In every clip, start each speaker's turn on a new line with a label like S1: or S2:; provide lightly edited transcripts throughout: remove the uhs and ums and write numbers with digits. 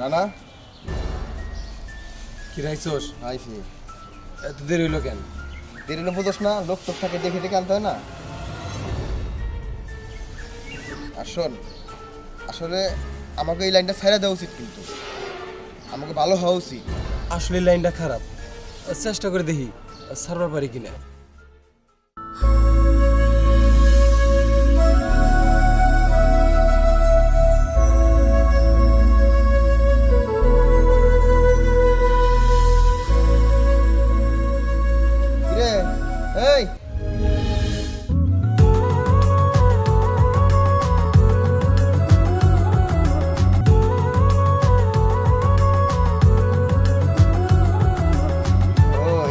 S1: রানা
S2: কি রাইছস?
S1: আইছি।
S2: এত দেরি হইলো কেন?
S1: দেরি হলে বুঝোস না, লোক তোর থাকে দেখে দেখে আনতে হয় না। আর শোন, আসলে আমাকে এই লাইনটা ছেড়ে দেওয়া উচিত, কিন্তু আমাকে ভালো হওয়া উচিত।
S2: আসলে লাইনটা খারাপ, চেষ্টা করে দেখি সারবার পারি কিনা।
S1: কিরে এই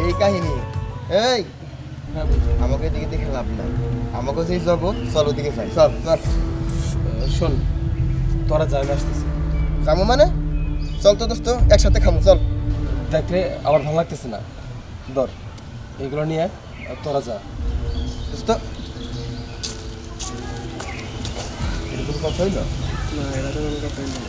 S1: এই কাহিনী। এই আমাকে দিকে দেখে লাভ নাই, আমাকে যে জগৎ চল ওদিকে যাই। চল চল
S2: শোন, তোরা যাই আসতেছে।
S1: যাবো মানে? চল তো দোস্ত, একসাথে খামু, চল।
S2: দেখলে আবার ভালো লাগতেছে না। ধর এগুলো নিয়ে তোরা যা।
S1: দোস্ত এরকম কথা হইল
S2: না, এটা তো কোনো কথাই না।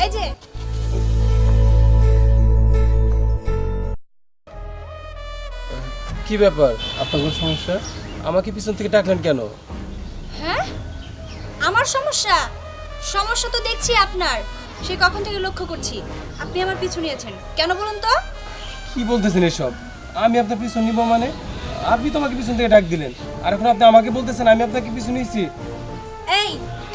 S3: এই যে
S2: কি ব্যাপার, আপনার কোনো সমস্যা? আমাকে পিছন থেকে ডাকলেন কেন?
S3: হ্যাঁ, আমার সমস্যা? সমস্যা তো দেখছি আপনার। সে কখন থেকে লক্ষ্য করছি আপনি আমার পিছু নিয়েছেন কেন বলুন তো?
S2: কি বলতেছেন এসব? আমি আপনার পিছন নিব মানে? আপনি তো আমাকে পিছন থেকে ডাক দিলেন, আর এখন আপনি আমাকে বলতেছেন আমি আপনাকে পিছু নিয়েছি।
S3: এই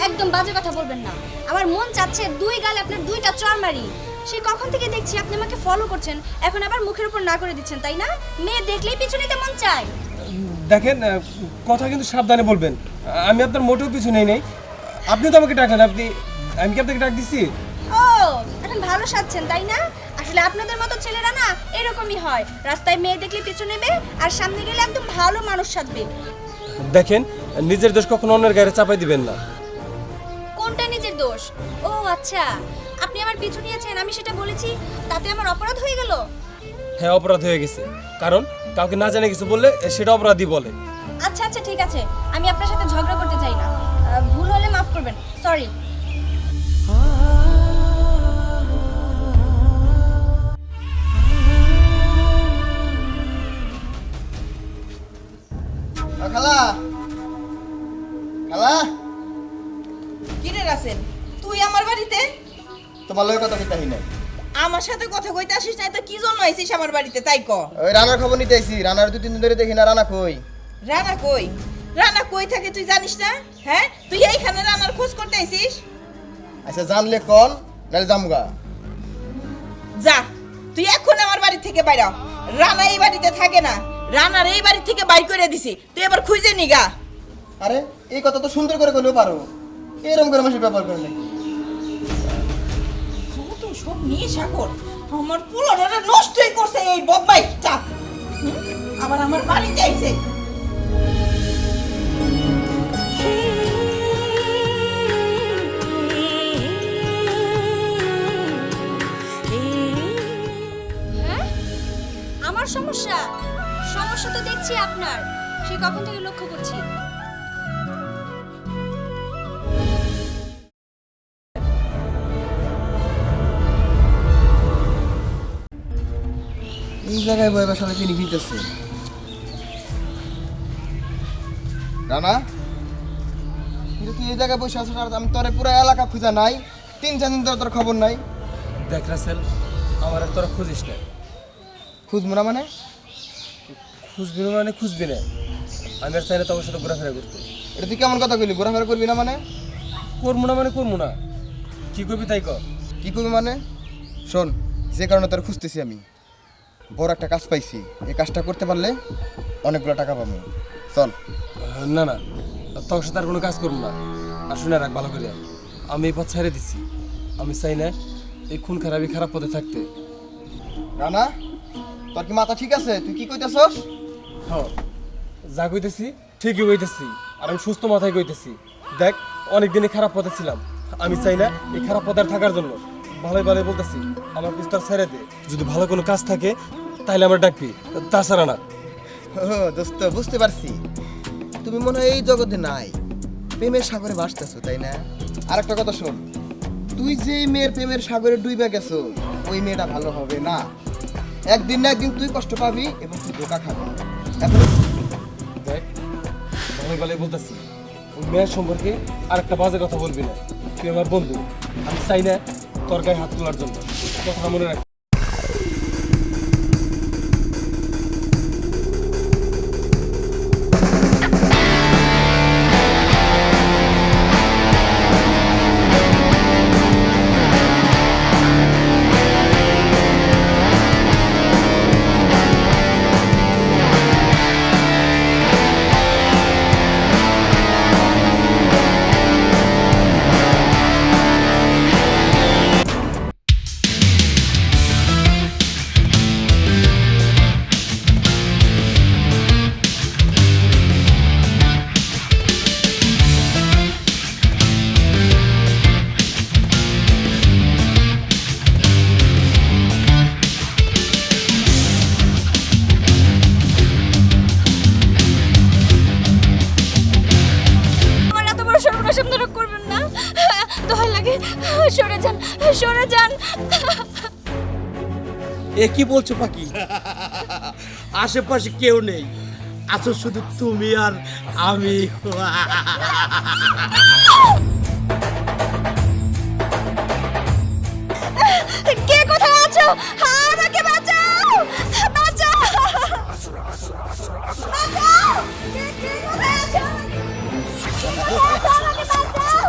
S3: একদম বাজে কথা বলবেন না। আমার মন চাচ্ছে দুই গালে আপনার দুইটা চড় মারি। সে কখন থেকে দেখছি আপনি আমাকে ফলো করছেন, এখন আবার মুখের উপর না করে দিচ্ছেন, তাই না? মেয়ে দেখলেই পিছু নিতে মন চায়।
S2: দেখেন, কথা কিন্তু সাবধানে বলবেন। আমি আপনার মোটেও পিছু নেই নেই। আপনি তো আমাকে ডাকলেন, আমি কি আপনাকে ডাক দিছি?
S3: ও, এখন ভালো সাজছেন তাই না? আসলে আপনাদের মতো ছেলেরা না এরকমই হয়, রাস্তায় মেয়ে দেখলে পিছু নেবে আর সামনে গেলে একদম ভালো মানুষ সাজবে।
S2: দেখেন, নিজের দোষ কখনো অন্যের গায়ে চাপাই দিবেন না।
S3: কোনটা নিজের দোষ? ও আচ্ছা, আপনি আমার পিছু নিয়েছেন, আমি সেটা বলেছি, তাতে আমার অপরাধ হয়ে গেল?
S2: হ্যাঁ, অপরাধ হয়ে গেছে, কারণ কাউকে না জানে কিছু বললে সেটা অপরাধী বলে।
S3: আচ্ছা আচ্ছা ঠিক আছে, আমি আপনার সাথে ঝগড়া করতে চাই না। ভুল হলে মাফ করবেন, সরি।
S1: খালা খালা,
S4: কি রে রাসেল, তুই আমার বাড়িতে?
S1: তোমার লগে কথা কইতাহি নাই।
S4: আমার সাথে কথা কইতে আসিস না তো কি জন্য আইছিস আমার বাড়িতে তাই ক?
S1: ওই রানার খবর নিতে আইছি। রানার 2-3 দিন ধরে দেখি না। রানা কই?
S4: রানা কই? রানা কই থাকে তুই জানিস না? হ্যাঁ, তুই এইখানে রানার খোঁজ করতে আইছিস?
S1: আচ্ছা জানলে কোন, নালে জামগা।
S4: যা, তুই এখন আমার বাড়ি থেকে বাইরে হ। রানা এই বাড়িতে থাকে না, রানার এই বাড়ি থেকে বাইর করে দিছি, তুই এবার খুঁজে নিগা।
S1: আরে এই কথা তো সুন্দর করে কইলেও পারো, এরকম করে মাসে ব্যাপার করে নাকি?
S4: যত সব নিয়ে সাগর আমার পোলাটা নষ্টই করছে এই বদমাইশটা। আবার আমার বাড়িতে আইছে।
S3: দেখছি আপনার, সে কখন থেকে লক্ষ্য করছি।
S1: এই জায়গায় বইবার সাথে তিনি কিনতেছে রানা, কিন্তু তুই এই জায়গায় বসে আছিস আর আমি তোর পুরো এলাকা খুঁজা নাই, 3-4 দিন তোর খবর নাই।
S2: দেখ রাসেল, আমার আর তোরা খুঁজিস না।
S1: খুঁজবো না মানে?
S2: খুঁজবি না মানে খুঁজবি না, আমি আর চাই না তোমার সাথে ঘোরাফেরা করতে।
S1: এটা তুই কেমন কথা কইলি? ঘোরাফেরা করবি না মানে?
S2: করবো না মানে করবো না, কি করবি তাই কর।
S1: কি করবি মানে? শোন, যে কারণে তোর খুঁজতেছি আমি, বড় একটা কাজ পাইছি। এই কাজটা করতে পারলে অনেকগুলো টাকা পাবো। চল।
S2: না না, তোর সাথে আর কোনো কাজ করবো না। আর শুনে রাখ ভালো করে, আমি এই পথ ছেড়ে দিচ্ছি। আমি চাই না এই খুন খারাপই খারাপ পথে থাকতে।
S1: রানা, তোর কি মাথা ঠিক আছে? তুই কি কইতেছস?
S2: হ্যাঁ, যা কইতেছি ঠিকই কইতেছি, আর আমি সুস্থ মাথায় কইতেছি। দেখ, অনেকদিনই খারাপ পথে ছিলাম, আমি চাই না এই খারাপ পথে আর থাকার জন্য। ভালোই ভালোই বলতেছি, আমার বিস্তার ছেড়ে দে। যদি ভালো কোনো কাজ থাকে তাহলে আমার ডাকবি, তাছাড়া না।
S1: ও দোস্ত, বুঝতে পারছি তুমি মনে হয় এই জগতে নাই, প্রেমের সাগরে ভাসতেছো, তাই না? আর একটা কথা শোন, তুই যে মেয়ের প্রেমের সাগরে ডুবে গেছো, ওই মেয়েটা ভালো হবে না। একদিন না একদিন তুই কষ্ট পাবি এবং তুই ধোকা খাবি। এখন
S2: দেখ, ভালোই ভালোই বলতেছি, ওই মেয়ের সম্পর্কে আর একটা বাজে কথা বলবি না। তুই আমার বন্ধু, আমি চাই না তোর গায়ে হাত তোলার জন্য। কথা মনে রাখ।
S3: আমার এত বড় সর্বনাশ আপনারা করবেন না, দোহাই লাগে, সরে যান, সরে যান।
S5: এ কি বলছো পাখি? আশেপাশে কেউ নেই, আছো শুধু তুমি আর আমি।
S3: কে কোথায় আছো? আমাকে বাঁচাও, বাঁচাও, বাঁচাও। কে কোথায় আছো? আমাকে বাঁচাও।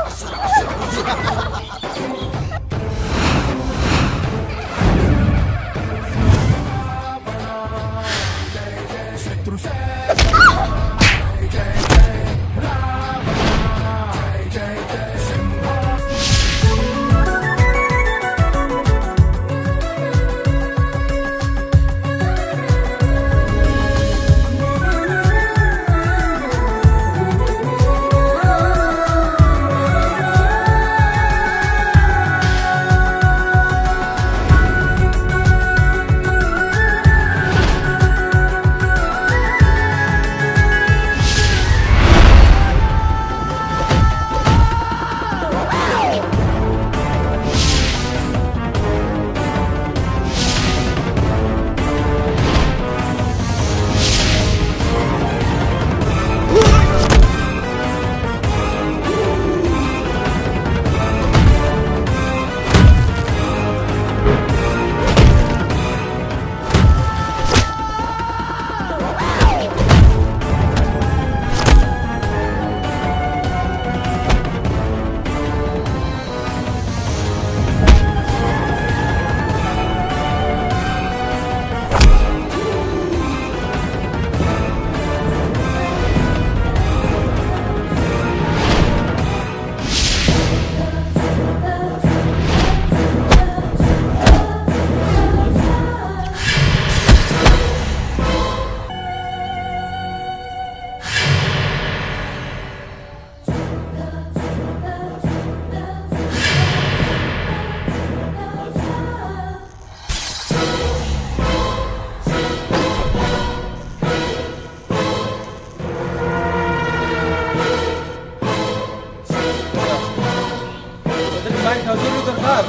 S2: মায়ের খাওয়া জরুরি দরকার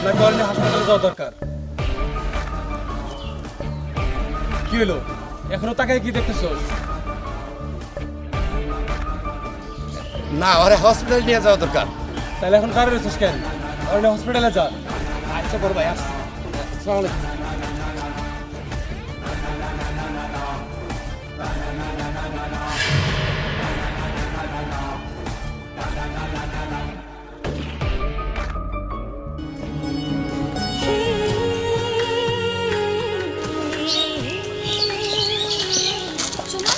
S2: নাকি অলরেডি হাসপাতালে যাওয়া দরকার? কি হলো এখনো তাকায় কি দেখতেছো?
S5: না, ওরে হসপিটাল নিয়ে যাওয়া দরকার।
S2: তাহলে এখন দাঁড়িয়ে রয়েছিস কেন? অলরেডি হসপিটালে যা।
S5: আচ্ছা বড় ভাই, আসছি। আসসালামু আলাইকুম।
S3: শোনো,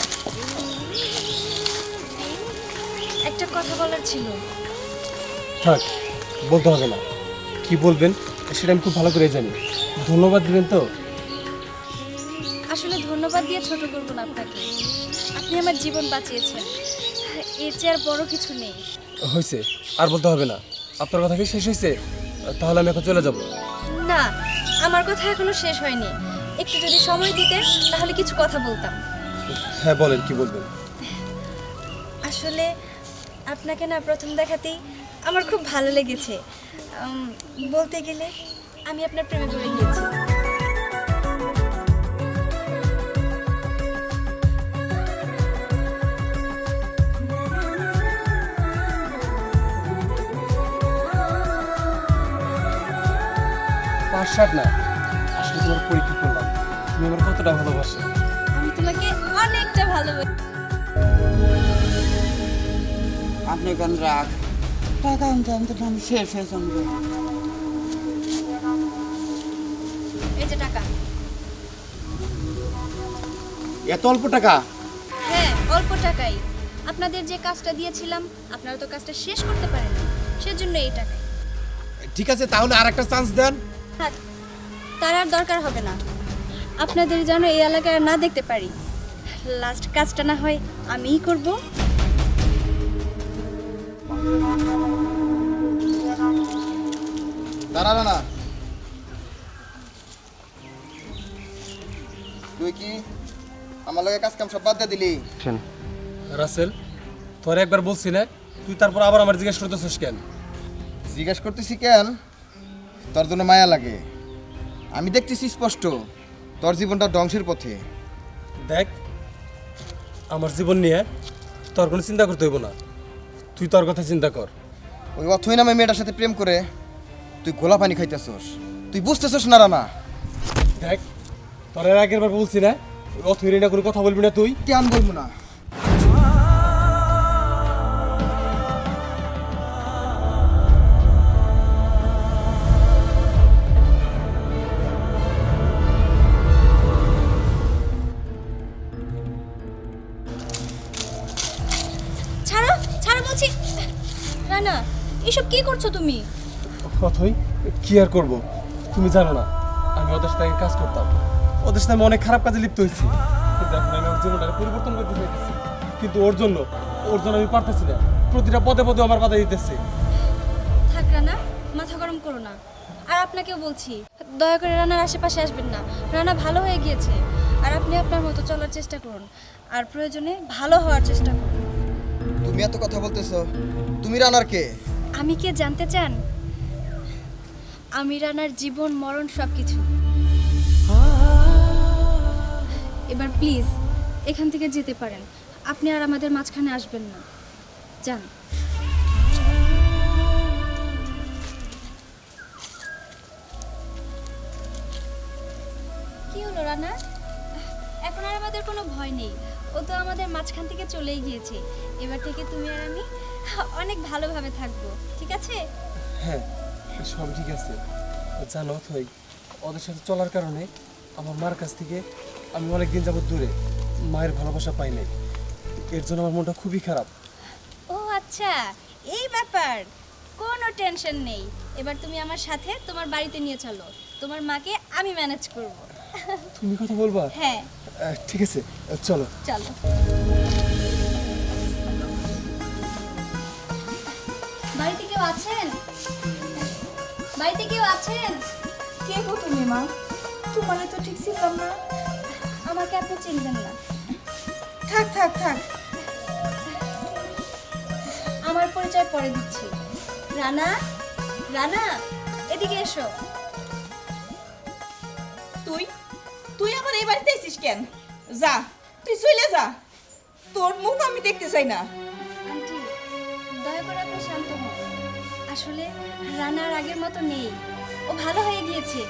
S3: একটা কথা বলার ছিল।
S2: থাক, বলতে হবে না। কি বলবেন সেটা আমি খুব ভালো করে জানি। ধন্যবাদ দিবেন তো?
S3: আসলে ধন্যবাদ দিয়ে ছোট করব না আপনাকে। আপনি আমার জীবন বাঁচিয়েছেন, এর চেয়ে আর বড় কিছু নেই।
S2: হয়েছে, আর বলতে হবে না। আপনার কথা কি শেষ হয়েছে? তাহলে আমি এখন চলে যাব।
S3: না, আমার কথা এখনো শেষ হয়নি। একটু যদি সময় দিতেন তাহলে কিছু কথা বলতাম।
S2: হ্যাঁ বলেন, কি বলবেন?
S3: আসলে আপনাকে না প্রথম দেখাতেই আমার খুব ভালো লেগেছে। বলতে গেলে আমি আপনার প্রেমে পড়ে গিয়েছি।
S2: পাঁচ সাত না, আসলে তোমার পরীক্ষা করলাম তুমি আমার কতটা ভালোবাসো।
S3: আমি তোমাকে অনেকটা ভালোবাসি।
S4: আপনি কেন রাগ? টাকা আনতে আনতে আমি শেষ হয়ে যাবো।
S3: এই যে টাকা।
S5: এত অল্প টাকা?
S3: হ্যাঁ, অল্প টাকাই। আপনাদের যে কাজটা দিয়েছিলাম আপনারা তো কাজটা শেষ করতে পারেন, সেজন্য এই টাকা।
S5: ঠিক আছে, তাহলে আর একটা চান্স দেন।
S3: থাক, তার আর দরকার হবে না। আপনাদের যেন এই এলাকায় আর না দেখতে পারি। লাস্ট কাজটা না হয় আমিই করব।
S1: দাঁড়া না, তুই কি আমার লগে কাজ কাম সব বাদ দিয়ে দিলি?
S2: রাসেল, তোর একবার বলছি না, তুই তারপর আবার আমার জিজ্ঞেস করতেছিস কেন?
S1: জিজ্ঞেস করতেছি কেন? তোর জন্য মায়া লাগে। আমি দেখতেছি স্পষ্ট তোর জীবনটা ধ্বংসের পথে।
S2: দেখ, আমার জীবন নিয়ে তোর কোনো চিন্তা করতে হইব না। তুই তোর কথা চিন্তা কর।
S1: ওই অথই নামে মেয়েটার সাথে প্রেম করে তুই গোলা পানি খাইতেছস। তুই বুঝতেছস না রানা?
S2: দেখ, তোর এর আগের বার বলছি না, অথই না কোনো কথা বলবি না তুই।
S1: কেন বলবো না?
S3: ছাড়ো, ছাড়ো বলছি। রানা, এসব কি করছো তুমি?
S2: অথই, কি আর করব? তুমি জানো না আমি ওদের সাথে আগে কাজ করতাম। ওদের সাথে আমি অনেক খারাপ কাজে লিপ্ত হয়েছি, কিন্তু এখন আমি আমার জীবনটা পরিবর্তন করতে চাইতেছি। কিন্তু ওর জন্য আমি পারতেছি না। প্রতিটা পদে পদে আমার বাধা দিতেছে।
S3: থাক রানা, মাথা গরম করো না। আর আপনাকেও বলছি, দয়া করে রানার আশেপাশে আসবেন না। রানা ভালো হয়ে গিয়েছে, আর আপনি আপনার মতো চলার চেষ্টা করুন, আর প্রয়োজনে ভালো হওয়ার চেষ্টা করুন।
S1: তুমি এত কথা বলতেছো, তুমি রানার কে?
S3: আমি কে জানতে চান? আমি রানার জীবন মরণ সব কিছু। এবার প্লিজ এখান থেকে যেতে পারেন। আপনি আর আমাদের মাঝখানে আসবেন না, যান। কি হলো রানা? এখন আর আমাদের কোনো ভয় নেই। ও তো আমাদের মাঝখান থেকে চলেই গিয়েছে। এবার থেকে তুমি আর আমি অনেক ভালোভাবে থাকবো, ঠিক আছে?
S2: হ্যাঁ, সব ঠিক আছে। জানো অথই, ওদের সাথে চলার কারণে আমার মার কাছ থেকে আমি অনেক দিন যাবত দূরে। মায়ের ভালোবাসা পাই নাই, এর জন্য আমার মনটা খুবই খারাপ।
S3: ও আচ্ছা, এই ব্যাপার। কোনো টেনশন নেই। এবার তুমি আমার সাথে তোমার বাড়িতে নিয়ে চলো। তোমার মাকে আমি ম্যানেজ করব।
S2: তুমি কথা বলবা?
S3: হ্যাঁ,
S2: ঠিক আছে, চলো।
S3: চলো। বাড়িতে কেউ আছেন? বাড়িতে কেউ আছেন?
S4: কে গো তুমি মা? তোমার তো ঠিক ছিলাম না।
S3: আমাকে আপনি চিনবেন না।
S4: থাক থাক থাক।
S3: আমার পরিচয় পরে দিচ্ছি। রানা, রানা এদিকে এসো।
S4: তুই তুই আমার এই বাড়িতে এসিস কেন? যা, তুই চলে যা, তোর মুখ আমি দেখতে চাই না।
S3: আন্টি দয়া করে আপনি শান্ত হন। আসলে রানা আর আগের মতো নেই, ও ভালো হয়ে গিয়েছে।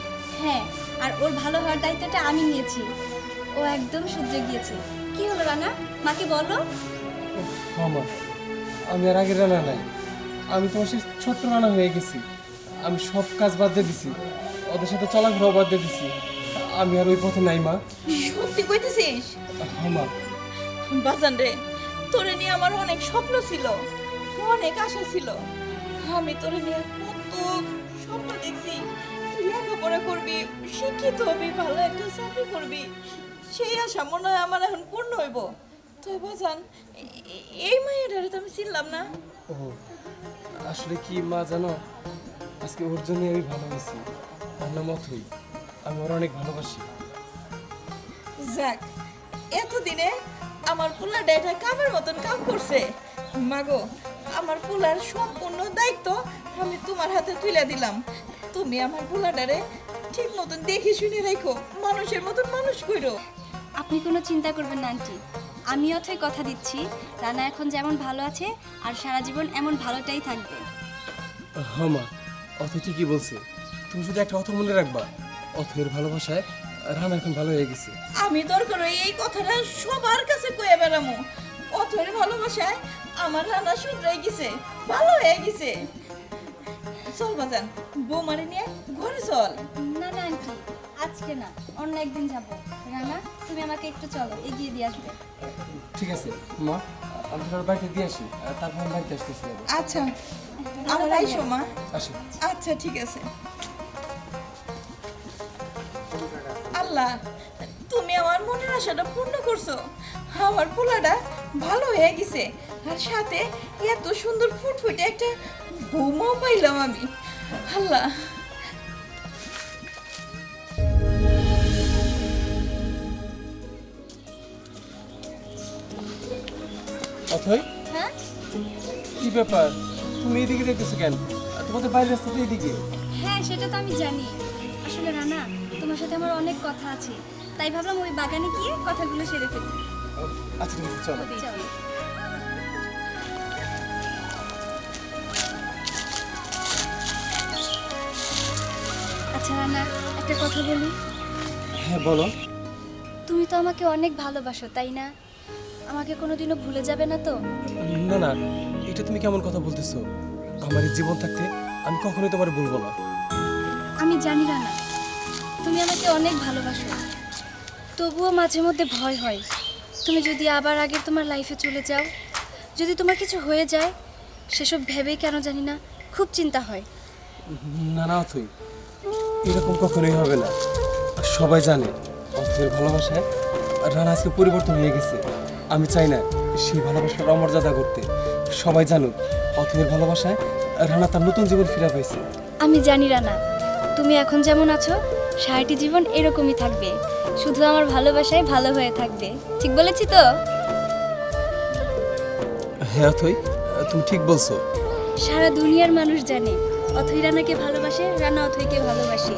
S3: হ্যাঁ, আর ওর ভালো হওয়ার দায়িত্বটা আমি নিয়েছি। ও একদম শুধরে গিয়েছে। কি হলো রানা, মাকে বলো।
S2: আমার আমি আর আগের রানা নাই, আমি তোমার সেই ছোট্ট রানা হয়ে গেছি। আমি সব কাজ বাদ দিয়ে দিছি, ওদের সাথে চলাফেরাও বাদ দিয়ে দিছি। আমি আর ওই পথে নাই মা।
S4: সত্যি কইতেছিস?
S2: আমার
S4: বাজান রে, তোরে নিয়ে আমার অনেক স্বপ্ন ছিল, অনেক আশা ছিল। আমি তোরে নিয়ে কত স্বপ্ন দেখছি, তুই লেখাপড়া করবি, শিক্ষিত হবি, ভালো একটা চাকরি করবি, সেই আশা মনে হয় আমার এখন পূর্ণ হইব। তুই বাজান, এই মায়ের তো আমি চিনলাম না।
S2: ও আসলে কি মা জানো, আজকে ওর জন্য আমি ভালো হয়েছি। ওর নাম অথই, আমি ওর অনেক ভালোবাসি।
S4: যাক, এতদিনে আমার পোলা ডেটা কামের মতন কাম করছে। মাগো, আমার পোলার সম্পূর্ণ দায়িত্ব আমি তোমার হাতে তুলে দিলাম। তুমি আমার পোলাডারে ঠিক মতন দেখে শুনে রাখো, মানুষের মতন মানুষ কইরো।
S3: আপনি কোনো চিন্তা করবেন না আন্টি, আমি অথই কথা দিচ্ছি রানা এখন যেমন ভালো আছে আর সারা জীবন এমন ভালোটাই থাকবে।
S2: হ্যাঁ মা, অথই ঠিকই বলছে। তুমি শুধু একটা কথা মনে রাখবা, অথইয়ের ভালোবাসায় রানা এখন ভালো হয়ে গেছে।
S4: আমি দরকার হয় এই কথাটা সবার কাছে কয়ে বেড়ামো। অথের ভালোবাসায় আমার রান্না শুধরাই গেছে, ভালো হয়ে গেছে। চল বাজান, বৌমারে নিয়ে ঘরে চল।
S3: না না আন্টি, আজকে না, অন্য একদিন যাব। রানা তুমি আমাকে একটু চলো, এগিয়ে দিয়ে আসবে।
S2: ঠিক আছে মা, আমি তোমার বাড়িতে দিয়ে আসি, তারপর আমি বাড়িতে আসতেছি।
S4: আচ্ছা, আমার আইসো মা।
S2: আসি।
S4: আচ্ছা ঠিক আছে। আল্লাহ, তুমি আমার মনের আশাটা পূর্ণ করছো। আমার পোলাটা ভালো হয়ে গেছে, আর সাথে এত সুন্দর ফুটফুটে একটা বৌমাও পাইলাম আমি। আল্লাহ,
S2: অথই,
S3: হ্যাঁ
S2: কি ব্যাপার, তুমি এদিকে দেখতেছো কেন? তোমাদের বাইরের রাস্তা তো এদিকে।
S3: হ্যাঁ, সেটা তো আমি জানি। আসলে রানা, তোমার সাথে আমার অনেক কথা আছে, তাই ভাবলাম ওই বাগানে গিয়ে কথাগুলো সেরে ফেলি।
S2: আচ্ছা ঠিক আছে, চলো।
S3: চলো। আচ্ছা রানা, একটা কথা বলি।
S2: হ্যাঁ বলো।
S3: তুমি তো আমাকে অনেক ভালোবাসো, তাই না? আমাকে কোনোদিনও ভুলে যাবে না তো?
S2: না না, এটা তুমি কেমন কথা বলতেছো? আমার এই জীবন থাকতে আমি কখনোই তোমার বলবো না।
S3: আমি জানি রানা, তুমি আমাকে অনেক ভালোবাসো, তবুও মাঝে মধ্যে ভয় হয়। তুমি যদি আবার আগে তোমার লাইফে চলে যাও, যদি তোমার কিছু হয়ে যায়, সেসব ভেবেই কেন জানি না খুব চিন্তা হয়।
S2: না না অথই, এরকম কখনোই হবে না। সবাই জানে অথইয়ের ভালোবাসায় রানা আজকে পরিবর্তন হয়ে গেছে। আমি চাই না সেই ভালোবাসার অমর্যাদা করতে। সবাই জানুক অথইয়ের ভালোবাসায় রানা তার নতুন জীবন ফিরে পেয়েছে।
S3: আমি জানি রানা, তুমি এখন যেমন আছো সারাটি জীবন এরকমই থাকবে, শুধু আমার ভালোবাসায় ভালো হয়ে থাকবে। ঠিক বলেছি তো?
S2: হ্যাঁ অথই, তুমি ঠিক বলছো।
S3: সারা দুনিয়ার মানুষ জানে অথই রানাকে ভালোবাসে, রানা অথইকে ভালোবাসে।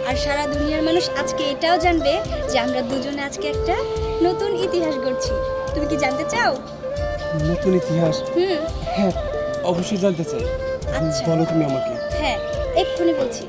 S3: আর সারা দুনিয়ার মানুষ আজকে এটাও জানবে যে আমরা দুজনে আজকে একটা নতুন ইতিহাস গড়ছি। তুমি কি জানতে চাও?
S2: নতুন ইতিহাস? হ্যাঁ অবশ্যই জানতে চাই।
S3: আচ্ছা।
S2: বলো তুমি আমাকে।
S3: হ্যাঁ, এক্ষুনি বলছি।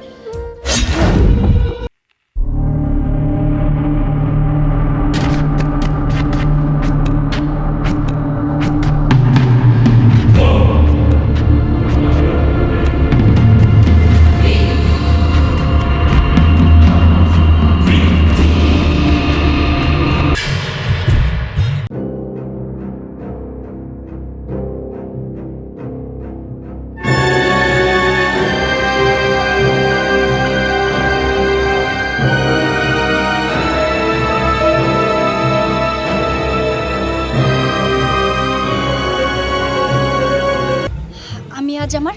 S3: আমি আজ আমার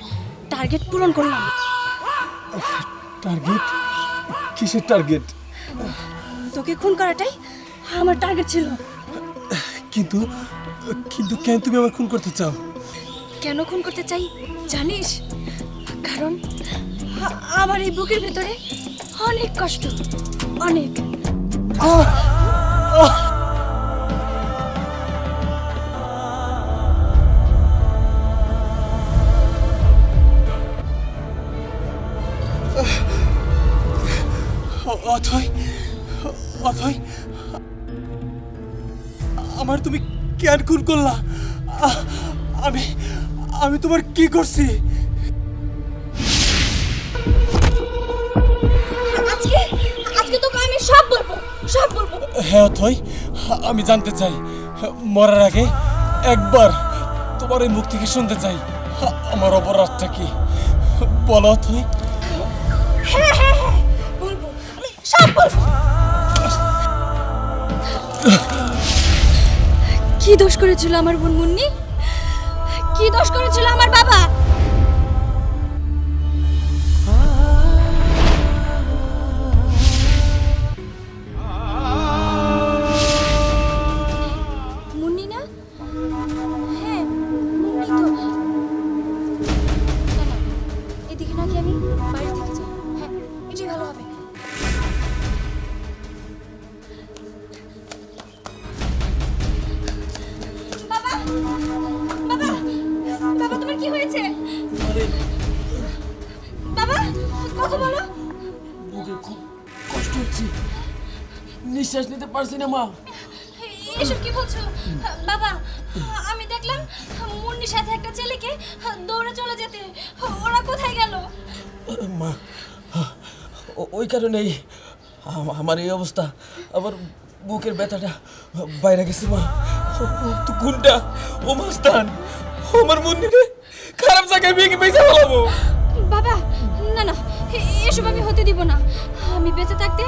S3: টার্গেট পূরণ করলাম।
S2: টার্গেট? কিসের টার্গেট?
S3: তোকে খুন করাটাই আমার টার্গেট ছিল।
S2: কিন্তু কিন্তু কেন তুমি আমার খুন করতে চাও?
S3: কেন খুন করতে চাই জানিস? কারণ আমার এই বুকের ভেতরে অনেক কষ্ট, অনেক।
S2: অথয়, অথয়, আমার তুমি কেন খুন করলা? আমি আমি তোমার কি করছি?
S3: আজকে আজকে তোকে আমি সব বলবো, সব বলবো।
S2: হ্যাঁ অথয়, আমি জানতে চাই। মরার আগে একবার তোমার এই মুখ থেকে শুনতে চাই আমার অপরাধটা কি। বলো অথয়।
S3: হ্যাঁ হ্যাঁ হ্যাঁ বলবো, আমি সব বলবো। কি দোষ করেছিল আমার বোন মুন্নি? কি দোষ করেছিল আমার বাবা? মুন্নি না? হ্যাঁ মুন্নি তো। না না, এদিকে নাকি আমি বাড়ি থেকে যাই। হ্যাঁ এটাই ভালো হবে। বাবা, বাবা, বাবা তোমার কি হয়েছে? বাবা কথা বলো।
S5: বুকে খুব কষ্ট হচ্ছে, নিঃশ্বাস নিতে পারছি না মা।
S3: এসব কি বলছো বাবা? আমি দেখলাম মুন্নির সাথে একটা ছেলেকে দৌড়ে চলে যেতে। ওরা কোথায় গেল?
S5: মা, ওই কারণেই আমার এই অবস্থা। আমার বুকের ব্যথাটা বাইরে গেছে মা। তো কোনটা? ও মাস্তান, আমার মন্দিরে খারাপ জায়গায় বিয়ে বেঁচে ফেলাবো।
S3: বাবা না না, এসব আমি হতে দিব না। আমি বেঁচে থাকতে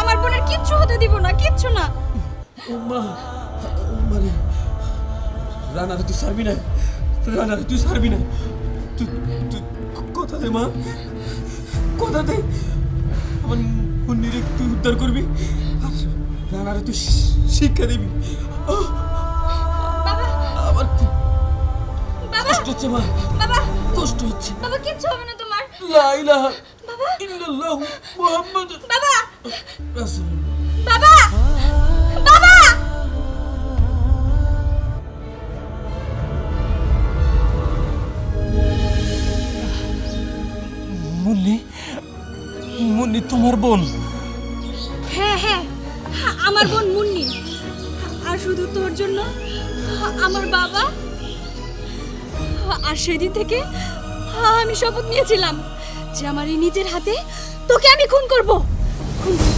S3: আমার বোনের কিচ্ছু হতে দিব না, কিচ্ছু না।
S5: মা, মানে রানারে তুই ছাড়বি না, রানারে তুই ছাড়বি না। তুই তুই কথা দে মা, কথা দে। আমার মন্দিরে তুই উদ্ধার করবি আর রানারে তুই শিক্ষা দিবি।
S3: বাবা,
S5: আমার খুব
S3: বাবা,
S5: কষ্ট হচ্ছে মা,
S3: বাবা,
S5: কষ্ট হচ্ছে।
S3: বাবা কিচ্ছু হবে না তোমার।
S5: লা ইলাহা
S3: বাবা,
S5: ইল্লাল্লাহু মুহাম্মাদুর
S3: বাবা,
S5: রাসূলুল্লাহ।
S3: বাবা, বাবা।
S2: মুন্নি, মুন্নি তোমার বোন?
S3: হ্যাঁ হ্যাঁ, আমার বোন মুন্নি। আর শুধু তোর জন্য আমার বাবা। আর সেদিন থেকে আমি শপথ নিয়েছিলাম যে আমার এই নিজের হাতে তোকে আমি খুন করব। খুন করব।